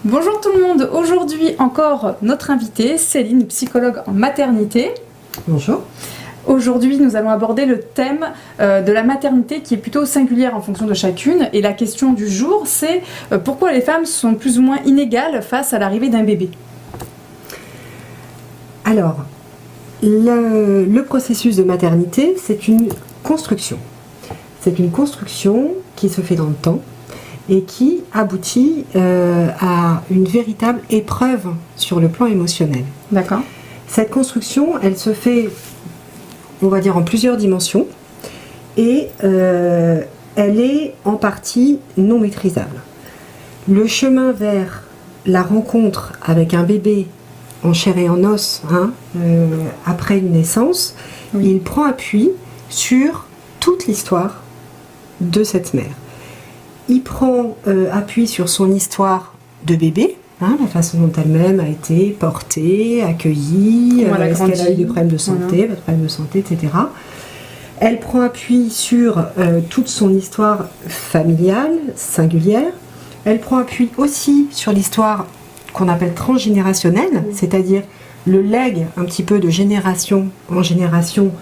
Bonjour tout le monde, aujourd'hui encore notre invitée, Céline, psychologue en maternité. Bonjour. Aujourd'hui nous allons aborder le thème de la maternité qui est plutôt singulière en fonction de chacune. Et la question du jour c'est pourquoi les femmes sont plus ou moins inégales face à l'arrivée d'un bébé. Alors, le processus de maternité, c'est une construction. C'est une construction qui se fait dans le temps et qui aboutit à une véritable épreuve sur le plan émotionnel. D'accord. Cette construction, elle se fait, on va dire, en plusieurs dimensions et elle est en partie non maîtrisable. Le chemin vers la rencontre avec un bébé en chair et en os, après une naissance, oui. Il prend appui sur toute l'histoire de cette mère. Il prend appui sur son histoire de bébé, la façon dont elle-même a été portée, accueillie, est-ce qu'elle a eu des problèmes de santé, pas de problèmes de santé, etc. Elle prend appui sur toute son histoire familiale, singulière. Elle prend appui aussi sur l'histoire qu'on appelle transgénérationnelle, c'est-à-dire le legs un petit peu de génération en génération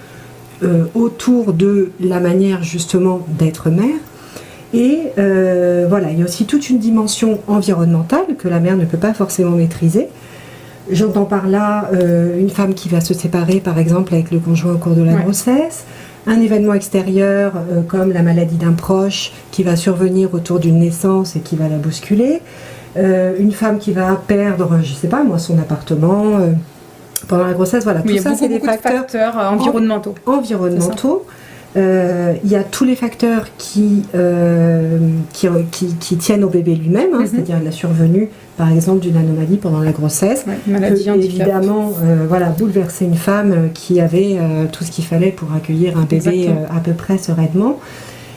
autour de la manière justement d'être mère. Et voilà, il y a aussi toute une dimension environnementale que la mère ne peut pas forcément maîtriser. J'entends par là une femme qui va se séparer par exemple avec le conjoint au cours de la grossesse, un événement extérieur comme la maladie d'un proche qui va survenir autour d'une naissance et qui va la bousculer, une femme qui va perdre, je sais pas moi, son appartement pendant la grossesse, voilà, oui, tout ça c'est des facteurs environnementaux. Il y a tous les facteurs qui tiennent au bébé lui-même, c'est-à-dire la survenue, par exemple, d'une anomalie pendant la grossesse, maladie, peut évidemment bouleverser une femme qui avait tout ce qu'il fallait pour accueillir un bébé à peu près sereinement.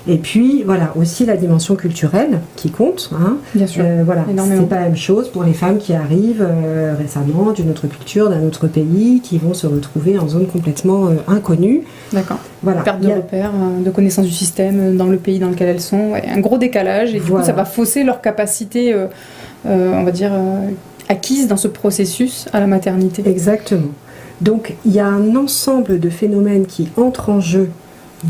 Et puis, voilà, aussi la dimension culturelle qui compte. Bien sûr, c'est pas la même chose pour les femmes qui arrivent récemment d'une autre culture, d'un autre pays, qui vont se retrouver en zone complètement inconnue. D'accord. Voilà. Perte de repères, de connaissance du système dans le pays dans lequel elles sont. Ouais, un gros décalage et du coup, ça va fausser leur capacité, on va dire, acquise dans ce processus à la maternité. Exactement. Donc, il y a un ensemble de phénomènes qui entrent en jeu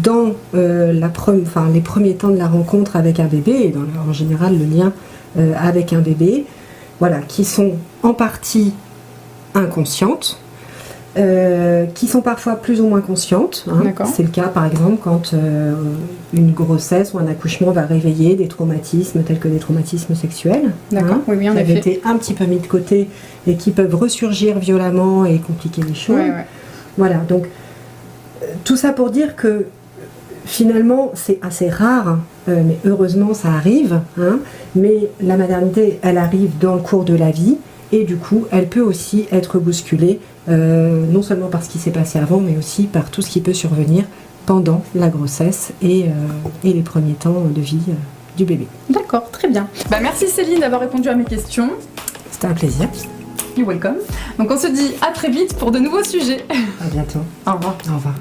dans les premiers temps de la rencontre avec un bébé et en général le lien avec un bébé, qui sont en partie inconscientes, qui sont parfois plus ou moins conscientes. C'est le cas par exemple quand une grossesse ou un accouchement va réveiller des traumatismes tels que des traumatismes sexuels, qui avaient été un petit peu mis de côté et qui peuvent ressurgir violemment et compliquer les choses. Voilà, donc tout ça pour dire que finalement, c'est assez rare, mais heureusement ça arrive, mais la maternité, elle arrive dans le cours de la vie, et du coup, elle peut aussi être bousculée, non seulement par ce qui s'est passé avant, mais aussi par tout ce qui peut survenir pendant la grossesse et les premiers temps de vie du bébé. D'accord, très bien. Merci Céline d'avoir répondu à mes questions. C'était un plaisir. You're welcome. Donc on se dit à très vite pour de nouveaux sujets. À bientôt. Au revoir. Au revoir.